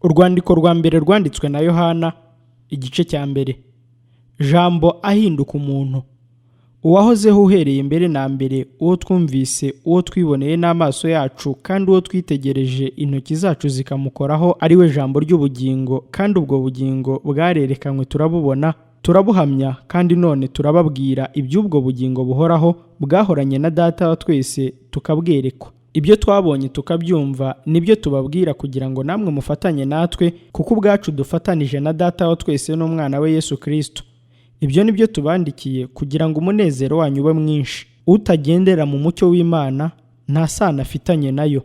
Urwandiko rwa mbere rwanditswe na Yohana, igice cya mbere. Jambo ahinduka umuntu, uwahozeho uhereye mbere na mbere, uwo twumvise, uwo twiboneye n'amaso yacu, kandi uwo twitegereje intoki zacu zikamukoraho, ari we jambo ry'ubugingo, kandi ubwo bugingo bwarerekanywe turabubona, turabuhamya, kandi none turababwira iby'ubwo bugingo buhoraho bwahoranye na Data wa twese, tukabwerekwa. Ibyo twabonye tukabyumva nibyo tubabwira, kugira ngo namwe mufatanye natwe, kuko ubwacu dufatanije na Data wa twese n'umwana we Yesu Kristo. Ibyo nibyo tubandikiye, kugira ngo umunezero wanyu ube mwinshi. Utagendera mu mucyo w'Imana nta sano afitanye nayo.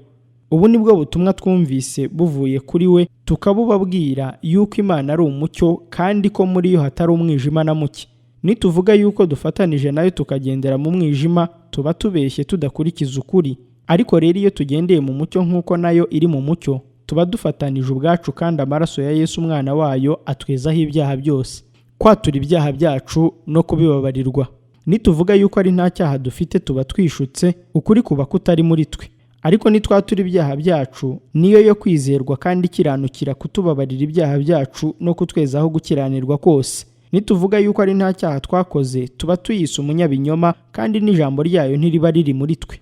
Ubu nibwo butumwa twumvise buvuye kuri we, tukabubabwira yuko Imana ari umucyo, kandi ko muri yo hatari umwijima na muke. Nituvuga yuko dufatanije nayo tukagendera mu mwijima, tuba tubeshye tudakurikiza ukuri. Ariko rero iyo tugendeye mu mucyo nk'uko nayo iri mu mucyo, tuba dufatanije ubwacu, kandi amaraso ya Yesu umwana wayo atwezaho ibyaha byose, kwatura ibyaha byacu no kubibabarirwa. Nituvuga yuko ari nta cyaha dufite, tuba twishutse, ukuri kuba kutari muri twe. Ariko nitwatura ibyaha byacu, niyo yo kwizerwa kandi ikiranukira kutubabarira ibyaha byacu no kutwezaho gukiranirwa kose. Nituvuga yuko ari nta cyaha twakoze, tuba tuyise umunyabinyoma, kandi n'ijambo ryayo ntiriba riri muri twe.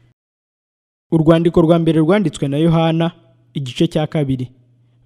Urwandiko rwa mbere rwanditswe na Yohana, igice cya kabiri.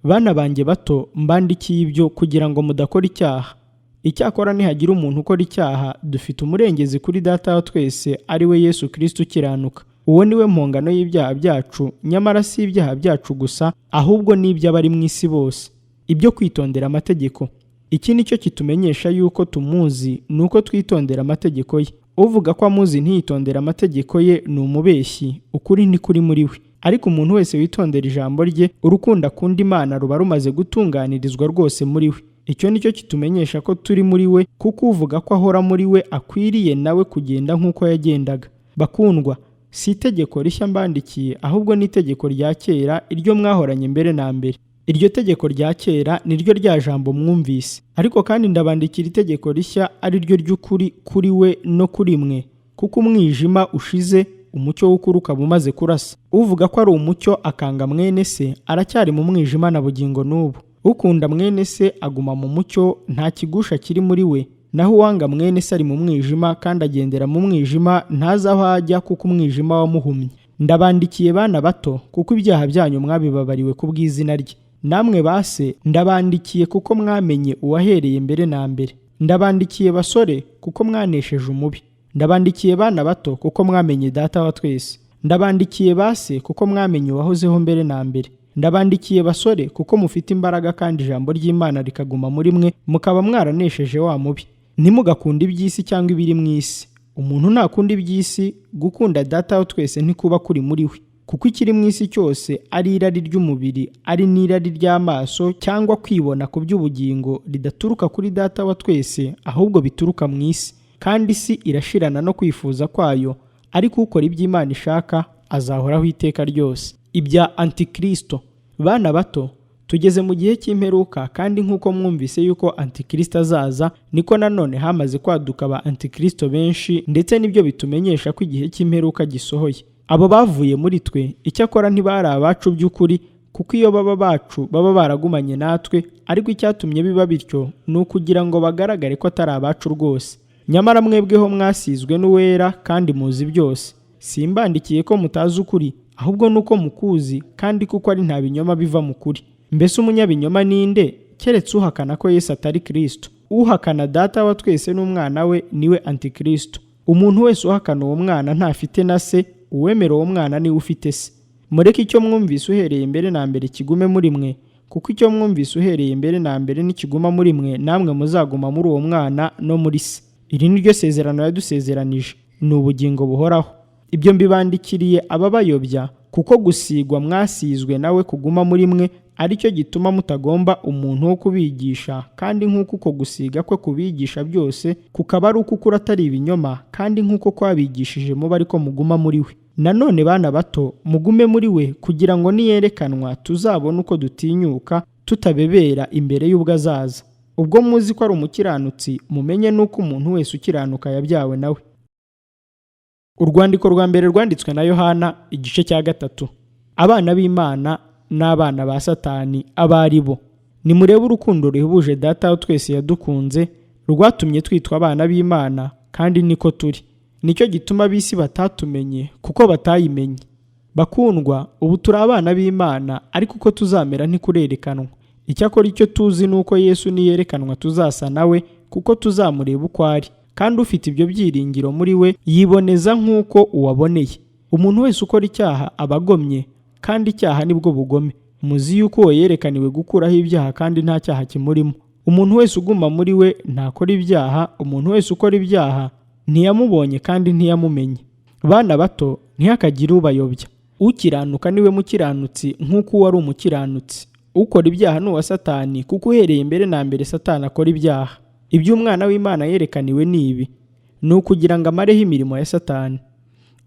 Bana banjye bato, mbandikiye ibyo kugira ngo mudakora icyaha. Icyakora nihagira umuntu ukora icyaha, dufite umurengezi kuri Data wa twese, ari we Yesu Kristo ukiranuka. Uwo ni we mpongano y'ibyaha byacu, nyamara si ibyaha byacu gusa, ahubwo n'iby'abari mu isi bose. Ibyo kwitondera amategeko. Iki ni cyo kitumenyesha yuko tumuzi, ni uko twitondera amategeko ye. Uvuga ko amuzi ntiyitondera amategeko ye ni umubeshyi, ukuri ntikuri muri we. Ariko umuntu wese witondera ijambo rye, urukundo akunda Imana ruba rumaze gutunganirizwa rwose muri we. Icyo ni cyo kitumenyesha ko turi muri we, kuko uvuga ko ahora muri we akwiriye nawe kugenda nk'uko yagendaga. Bakundwa, si itegeko rishya mbandikiye, ahubwo ni itegeko rya kera, iryo mwahoranye mbere na mbere. Iryo tegeko rya kera ni ryo rya jambo mwumvise. Ariko kandi ndabandikira itegeko rishya, ari ryo ry'ukuri kuri we no kuri mwe, kuko umwijima ushize, umucyo w'ukuri ukaba umaze kurasa. Uvuga ko ari umucyo akanga mwene se, aracyari mu mwijima na bugingo n'ubu. Ukunda mwene se aguma mu mucyo, nta kigusha kiri muri we. Naho uwanga mwene se ari mu mwijima, kandi agendera mu mwijima, ntazi aho ajya, kuko umwijima wamuhumye. Ndabandikiye bana bato, kuko ibyaha byanyu mwabibabariwe ku bw'izina rye. Namwe base, ndabandikiye kuko mwamenye uwahereye mbere na mbere. Ndabandikiye basore, kuko mwanesheje umubi. Ndabandikiye bana bato, kuko mwamenye Data wa twese. Ndabandikiye base, kuko mwamenye uwahozeho mbere na mbere. Ndabandikiye basore, kuko mufite imbaraga, kandi ijambo ry'Imana rikaguma muri mwe, mukaba mwaranesheje wa mubi. Ntimugakunde iby'isi cyangwa ibiri mu isi. Umuntu nakunda iby'isi, gukunda Data wa twese ntikuba kuri muri we. Kuko ikiri mu isi cyose, ari irari ry'umubiri, ari n'irari ry'amaso, cyangwa kwibona ku by'ubugingo, ridaturuka kuri Data wa twese, ahubwo bituruka mu isi. Kandi isi irashirana no kwifuza kwayo, ariko ukora iby'Imana ishaka azahoraho iteka ryose. Ibya Antikristo. Bana bato, tugeze mu gihe cy'imperuka, kandi nk'uko mwumvise yuko Antikristo azaza, niko nanone hamaze kwaduka aba Antikristo benshi, ndetse nibyo bitumenyesha ko igihe cy'imperuka gisohoye. Abo bavuye muri twe, icyakora ntibari abacu by'ukuri, kuko iyo baba bacu baba baragumanye natwe, ariko icyatumye biba bityo ni ukugira ngo bagaragare ko atari abacu rwose. Nyamara mwebweho mwasizwe n'uwera, kandi muzi byose. Simbandikiye ko mutazi ukuri, ahubwo nuko mukuzi, kandi kuko ari nta binyoma biva mu kuri. Mbese umunyabinyoma ninde, keretse uhakana ko Yesu atari Kristo? Uhakana Data wa twese n'umwana we niwe Antikristo. Umuntu wese uhakana uwo mwana ntafite na se, uwemera uwo mwana niwe ufite se. Mureke icyo mwumvise uhereye mbere na mbere kigume muri mwe, kuko icyo mwumvise uhereye mbere na mbere nikiguma muri mwe, namwe muzaguma muri uwo mwana no muri se. Iri ni ryo sezerano yadusezeranije, ni ubugingo buhoraho. Ibyo mbibandikiriye ababayobya, kuko gusigwa mwasizwe nawe kuguma muri mwe, ari cyo gituma mutagomba umuntu wo kubigisha, kandi nk'uko uko gusiga kwe kubigisha byose kukaba ari uko ukuri atari ibinyoma, kandi nk'uko kwabigishije muba ariko muguma muri we. Nanone bana bato, mugume muri we, kugira ngo niyerekanwa tuzabone uko dutinyuka, tutabebera imbere y'ubwo azaza. Ubwo muzi ko ari umukiranutsi, mumenye n'uko umuntu wese ukiranuka yabyawe nawe. Urwandiko rwa mbere rwanditswe na Yohana, igice cya gatatu. Abana b'Imana, n'abana ba Satani abo ari bo. Nimurebe urukundo ruhebuje Data wa twese yadukunze, rwatumye twitwa abana b'Imana, kandi niko turi. Nicyo gituma ab'isi batatumenye, kuko batayimenye. Bakundwa, ubu turi abana b'Imana, ariko uko tuzamera ntikurerekanwa. Icyakora icyo tuzi ni uko Yesu niyerekanwa tuzasa nawe, kuko tuzamureba uko ari. Kandi ufite ibyo byiringiro muri we yiboneza nk'uko uwaboneye. Umuntu wese ukora icyaha aba agomye, kandi icyaha nibwo bugome. Muzi yuko uwo yerekaniwe gukuraho ibyaha kandi nta cyaha kimurimo. Umuntu wese uguma muri we ntakora ibyaha, umuntu wese ukora ibyaha ntiyamubonye kandi ntiyamumenye. Bana bato, ntihakagire ubayobya. Ukiranuka niwe mukiranutsi nk'uko uwo ari umukiranutsi. Ukora ibyaha ni uwa Satani, kuko uhereye mbere na mbere Satani akora ibyaha. Ibyo umwana w'Imana yerekaniwe ni ibi: ni ukugira ngo amareho imirimo ya Satani.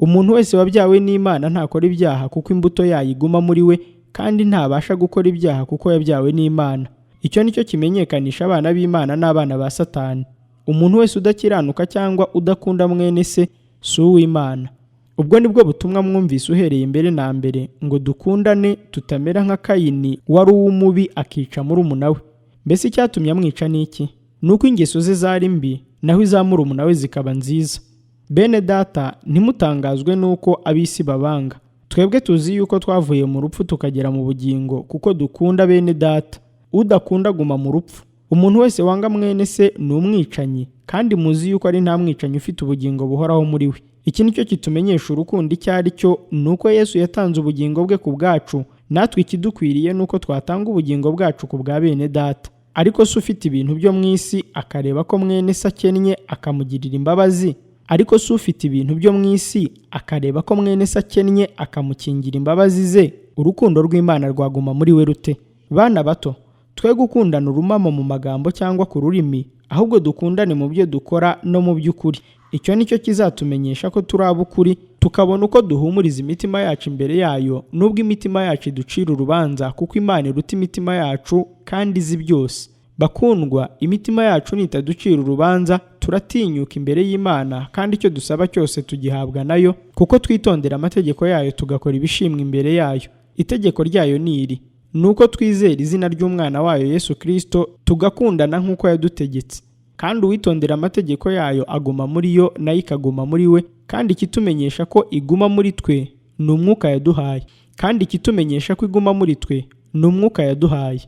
Umuntu wese wabyawe n'Imana ntakora ibyaha, kuko imbuto yayo iguma muri we, kandi ntabasha gukora ibyaha kuko yabyawe n'Imana. Icyo nicyo kimenyekanisha abana b'Imana n'abana ba Satani. Umuntu wese udakiranuka cyangwa udakunda mwene se si uw'Imana. Ubwo nibwo butumwa mwumvise uhereye mbere na mbere, ngo dukundane, tutamera nka Kayini wari uw'umubi akica murumuna we. Mbese icyatumye amwica ni iki? Nuko ingeso ze zari mbi, naho iza murumuna we zikaba nziza. Bene data, ntimutangazwe nuko ab'isi babanga. Twebwe tuzi yuko twavuye mu rupfu tukagera mu bugingo, kuko dukunda bene data. Udakunda guma mu rupfu. Umuntu wese wanga mwene se ni umwicanyi, kandi muzi yuko ari nta mwicanyi ufite ubugingo buhoraho muri we. Iki nicyo kitumenyesha urukundo icyo ari cyo, nuko Yesu yatanze ubugingo bwe ku bwacu, natwe ikidukwiriye nuko twatanga ubugingo bwacu ku bwa bene data. Ariko se ufite ibintu byo mu isi akareba ko mwene se akennye akamugirira imbabazi? Ariko se ufite ibintu byo mu isi akareba ko mwene se akennye akamukingira imbabazi ze, urukundo rw'Imana rwaguma muri we rute? Bana bato, twe gukundana urumamo mu magambo cyangwa ku rurimi, ahubwo dukundane mu byo dukora no mu by'ukuri. Icyo nicyo kizatumenyesha ko turi ab'ukuri, tukabona uko duhumuriza imitima yacu imbere yayo, nubwo imitima yacu iducira urubanza, kuko Imana iruta imitima yacu kandi izi byose. Bakundwa, imitima yacu nitaducira urubanza, turatinyuka imbere y'Imana, kandi icyo dusaba cyose tugihabwa nayo, kuko twitondera amategeko yayo tugakora ibishimwa imbere yayo. Itegeko ryayo ni iri: nuko twizera izina ry'umwana wayo Yesu Kristo, tugakundana nk'uko yadutegetse. Kandi uwitondera amategeko yayo aguma muri yo, nayo ikaguma muri we. Kandi ikitumenyesha ko iguma muri twe ni umwuka yaduhaye. Kandi ikitumenyesha ko iguma muri twe ni umwuka yaduhaye.